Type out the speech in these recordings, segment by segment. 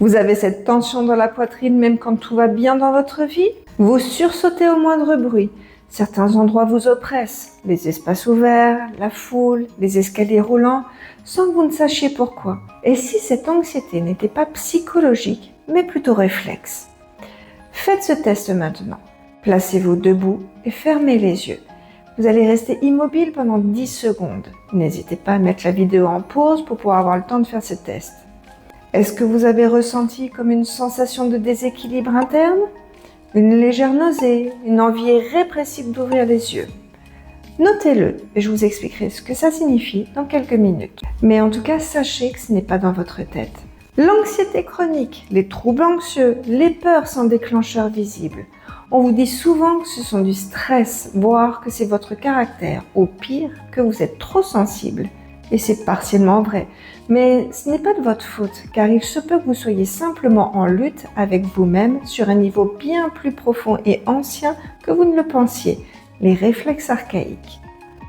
Vous avez cette tension dans la poitrine même quand tout va bien dans votre vie? Vous sursautez au moindre bruit. Certains endroits vous oppressent, les espaces ouverts, la foule, les escaliers roulants, sans que vous ne sachiez pourquoi. Et si cette anxiété n'était pas psychologique, mais plutôt réflexe? Faites ce test maintenant. Placez-vous debout et fermez les yeux. Vous allez rester immobile pendant 10 secondes. N'hésitez pas à mettre la vidéo en pause pour pouvoir avoir le temps de faire ce test. Est-ce que vous avez ressenti comme une sensation de déséquilibre interne? Une légère nausée, une envie irrépressible d'ouvrir les yeux? Notez-le et je vous expliquerai ce que ça signifie dans quelques minutes. Mais en tout cas, sachez que ce n'est pas dans votre tête. L'anxiété chronique, les troubles anxieux, les peurs sans déclencheur visible. On vous dit souvent que ce sont du stress, voire que c'est votre caractère, au pire que vous êtes trop sensible. Et c'est partiellement vrai. Mais ce n'est pas de votre faute, car il se peut que vous soyez simplement en lutte avec vous-même sur un niveau bien plus profond et ancien que vous ne le pensiez, les réflexes archaïques.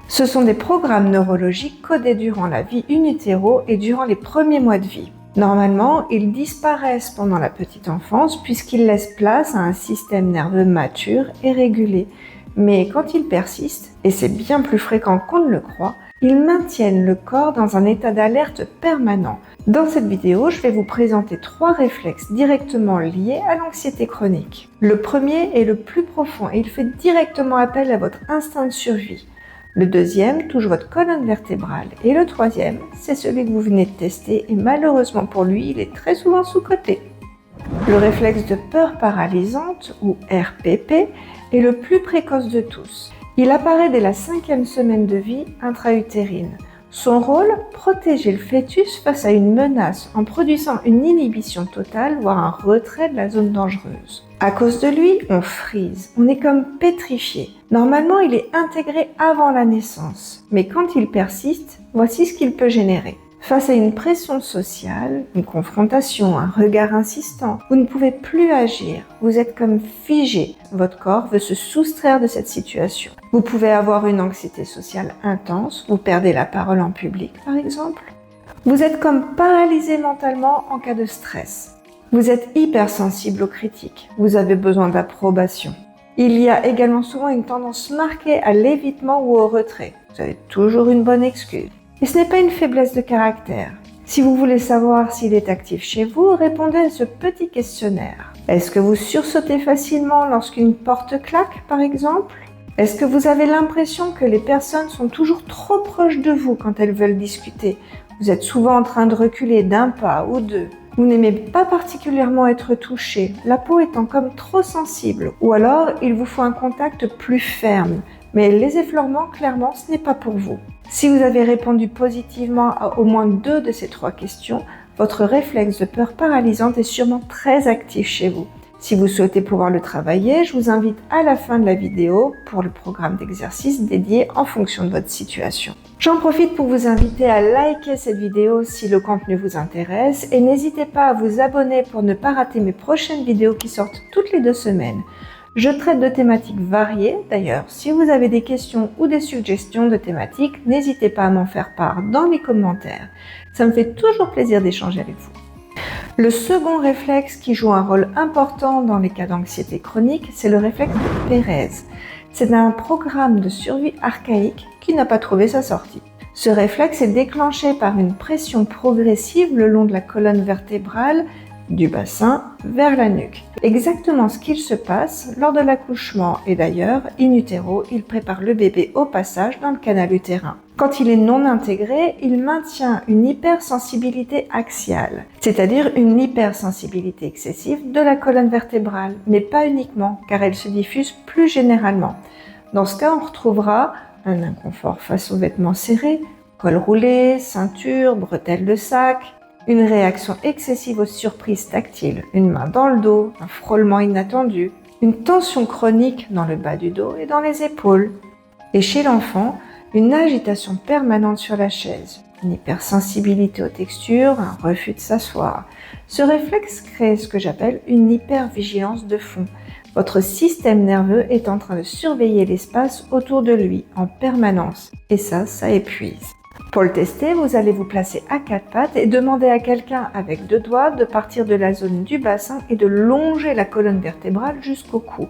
Ce sont des programmes neurologiques codés durant la vie in utero et durant les premiers mois de vie. Normalement, ils disparaissent pendant la petite enfance puisqu'ils laissent place à un système nerveux mature et régulé. Mais quand ils persistent, et c'est bien plus fréquent qu'on ne le croit, ils maintiennent le corps dans un état d'alerte permanent. Dans cette vidéo, je vais vous présenter 3 réflexes directement liés à l'anxiété chronique. Le premier est le plus profond et il fait directement appel à votre instinct de survie. Le deuxième touche votre colonne vertébrale et le troisième, c'est celui que vous venez de tester et malheureusement pour lui, il est très souvent sous-coté. Le réflexe de peur paralysante, ou RPP, est le plus précoce de tous. Il apparaît dès la 5e semaine de vie intra-utérine. Son rôle, protéger le fœtus face à une menace en produisant une inhibition totale, voire un retrait de la zone dangereuse. À cause de lui, on frise, on est comme pétrifié. Normalement, il est intégré avant la naissance, mais quand il persiste, voici ce qu'il peut générer. Face à une pression sociale, une confrontation, un regard insistant, vous ne pouvez plus agir, vous êtes comme figé, votre corps veut se soustraire de cette situation. Vous pouvez avoir une anxiété sociale intense, vous perdez la parole en public par exemple. Vous êtes comme paralysé mentalement en cas de stress. Vous êtes hypersensible aux critiques, vous avez besoin d'approbation. Il y a également souvent une tendance marquée à l'évitement ou au retrait. Vous avez toujours une bonne excuse. Et ce n'est pas une faiblesse de caractère. Si vous voulez savoir s'il est actif chez vous, répondez à ce petit questionnaire. Est-ce que vous sursautez facilement lorsqu'une porte claque, par exemple? Est-ce que vous avez l'impression que les personnes sont toujours trop proches de vous quand elles veulent discuter? Vous êtes souvent en train de reculer d'un pas ou deux. Vous n'aimez pas particulièrement être touché, la peau étant comme trop sensible. Ou alors, il vous faut un contact plus ferme. Mais les effleurements, clairement, ce n'est pas pour vous. Si vous avez répondu positivement à au moins 2 de ces 3 questions, votre réflexe de peur paralysante est sûrement très actif chez vous. Si vous souhaitez pouvoir le travailler, je vous invite à la fin de la vidéo pour le programme d'exercice dédié en fonction de votre situation. J'en profite pour vous inviter à liker cette vidéo si le contenu vous intéresse et n'hésitez pas à vous abonner pour ne pas rater mes prochaines vidéos qui sortent toutes les 2 semaines. Je traite de thématiques variées, d'ailleurs, si vous avez des questions ou des suggestions de thématiques, n'hésitez pas à m'en faire part dans les commentaires. Ça me fait toujours plaisir d'échanger avec vous. Le second réflexe qui joue un rôle important dans les cas d'anxiété chronique, c'est le réflexe de Pérez. C'est un programme de survie archaïque qui n'a pas trouvé sa sortie. Ce réflexe est déclenché par une pression progressive le long de la colonne vertébrale, du bassin vers la nuque. Exactement ce qu'il se passe lors de l'accouchement et d'ailleurs, in utero, il prépare le bébé au passage dans le canal utérin. Quand il est non intégré, il maintient une hypersensibilité axiale, c'est-à-dire une hypersensibilité excessive de la colonne vertébrale, mais pas uniquement, car elle se diffuse plus généralement. Dans ce cas, on retrouvera un inconfort face aux vêtements serrés, col roulé, ceinture, bretelles de sac, une réaction excessive aux surprises tactiles, une main dans le dos, un frôlement inattendu, une tension chronique dans le bas du dos et dans les épaules. Et chez l'enfant, une agitation permanente sur la chaise, une hypersensibilité aux textures, un refus de s'asseoir. Ce réflexe crée ce que j'appelle une hypervigilance de fond. Votre système nerveux est en train de surveiller l'espace autour de lui en permanence et ça épuise. Pour le tester, vous allez vous placer à quatre pattes et demander à quelqu'un avec 2 doigts de partir de la zone du bassin et de longer la colonne vertébrale jusqu'au cou.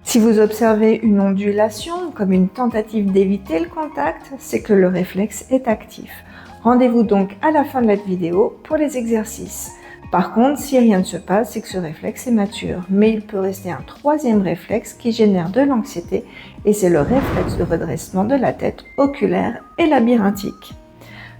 Si vous observez une ondulation, comme une tentative d'éviter le contact, c'est que le réflexe est actif. Rendez-vous donc à la fin de la vidéo pour les exercices. Par contre, si rien ne se passe, c'est que ce réflexe est mature. Mais il peut rester un troisième réflexe qui génère de l'anxiété et c'est le réflexe de redressement de la tête oculaire et labyrinthique.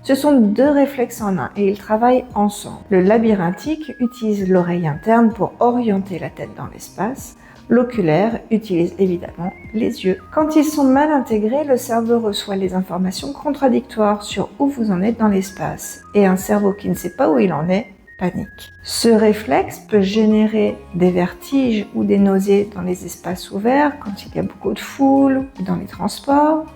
Ce sont 2 réflexes en un et ils travaillent ensemble. Le labyrinthique utilise l'oreille interne pour orienter la tête dans l'espace. L'oculaire utilise évidemment les yeux. Quand ils sont mal intégrés, le cerveau reçoit les informations contradictoires sur où vous en êtes dans l'espace. Et un cerveau qui ne sait pas où il en est, panique. Ce réflexe peut générer des vertiges ou des nausées dans les espaces ouverts, quand il y a beaucoup de foule ou dans les transports.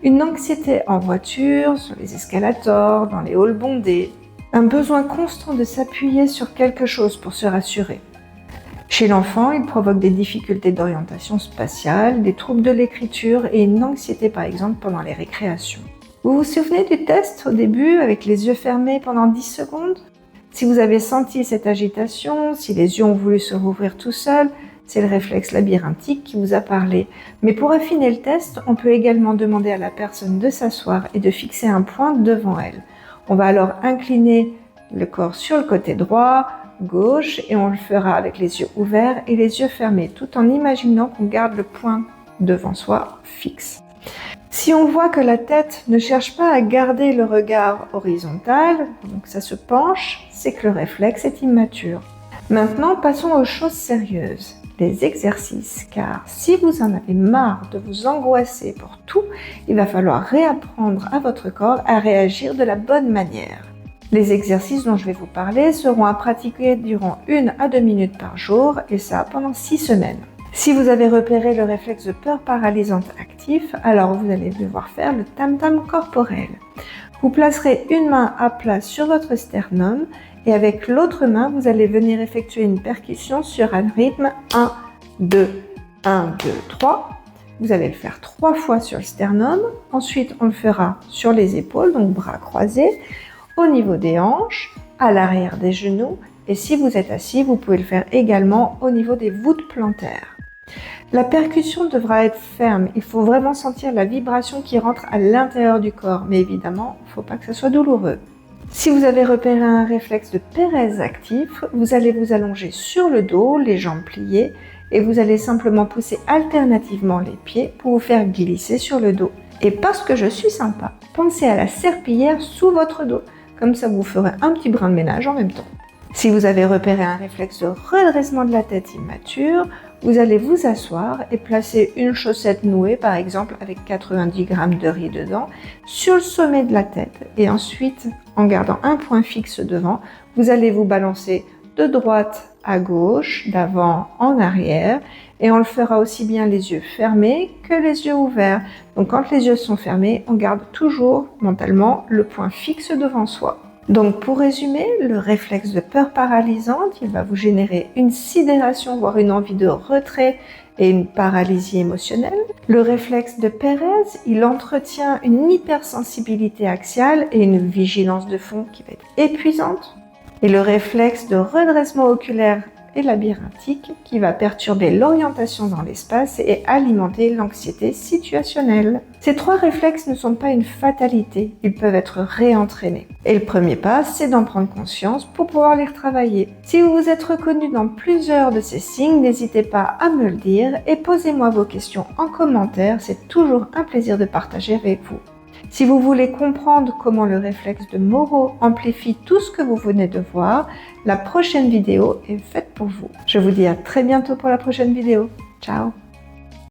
Une anxiété en voiture, sur les escalators, dans les halls bondés. Un besoin constant de s'appuyer sur quelque chose pour se rassurer. Chez l'enfant, il provoque des difficultés d'orientation spatiale, des troubles de l'écriture et une anxiété par exemple pendant les récréations. Vous vous souvenez du test au début avec les yeux fermés pendant 10 secondes ? Si vous avez senti cette agitation, si les yeux ont voulu se rouvrir tout seuls, c'est le réflexe labyrinthique qui vous a parlé. Mais pour affiner le test, on peut également demander à la personne de s'asseoir et de fixer un point devant elle. On va alors incliner le corps sur le côté droit, gauche, et on le fera avec les yeux ouverts et les yeux fermés, tout en imaginant qu'on garde le point devant soi fixe. Si on voit que la tête ne cherche pas à garder le regard horizontal, donc ça se penche, c'est que le réflexe est immature. Maintenant, passons aux choses sérieuses, les exercices, car si vous en avez marre de vous angoisser pour tout, il va falloir réapprendre à votre corps à réagir de la bonne manière. Les exercices dont je vais vous parler seront à pratiquer durant 1 à 2 minutes par jour, et ça pendant 6 semaines. Si vous avez repéré le réflexe de peur paralysante actif, alors vous allez devoir faire le tam-tam corporel. Vous placerez une main à plat sur votre sternum et avec l'autre main, vous allez venir effectuer une percussion sur un rythme 1, 2, 1, 2, 3. Vous allez le faire 3 fois sur le sternum. Ensuite, on le fera sur les épaules, donc bras croisés, au niveau des hanches, à l'arrière des genoux. Et si vous êtes assis, vous pouvez le faire également au niveau des voûtes plantaires. La percussion devra être ferme, il faut vraiment sentir la vibration qui rentre à l'intérieur du corps, mais évidemment, il ne faut pas que ça soit douloureux. Si vous avez repéré un réflexe de Pérez actif, vous allez vous allonger sur le dos, les jambes pliées, et vous allez simplement pousser alternativement les pieds pour vous faire glisser sur le dos. Et parce que je suis sympa, pensez à la serpillière sous votre dos, comme ça vous ferez un petit brin de ménage en même temps. Si vous avez repéré un réflexe de redressement de la tête immature, vous allez vous asseoir et placer une chaussette nouée, par exemple avec 90 g de riz dedans, sur le sommet de la tête. Et ensuite, en gardant un point fixe devant, vous allez vous balancer de droite à gauche, d'avant en arrière. Et on le fera aussi bien les yeux fermés que les yeux ouverts. Donc quand les yeux sont fermés, on garde toujours mentalement le point fixe devant soi. Donc pour résumer, le réflexe de peur paralysante, il va vous générer une sidération, voire une envie de retrait et une paralysie émotionnelle. Le réflexe de Pérez, il entretient une hypersensibilité axiale et une vigilance de fond qui va être épuisante. Et le réflexe de redressement oculaire et labyrinthique qui va perturber l'orientation dans l'espace et alimenter l'anxiété situationnelle. Ces 3 réflexes ne sont pas une fatalité, ils peuvent être réentraînés. Et le premier pas, c'est d'en prendre conscience pour pouvoir les retravailler. Si vous vous êtes reconnu dans plusieurs de ces signes, n'hésitez pas à me le dire et posez-moi vos questions en commentaire, c'est toujours un plaisir de partager avec vous. Si vous voulez comprendre comment le réflexe de Moro amplifie tout ce que vous venez de voir, la prochaine vidéo est faite pour vous. Je vous dis à très bientôt pour la prochaine vidéo. Ciao!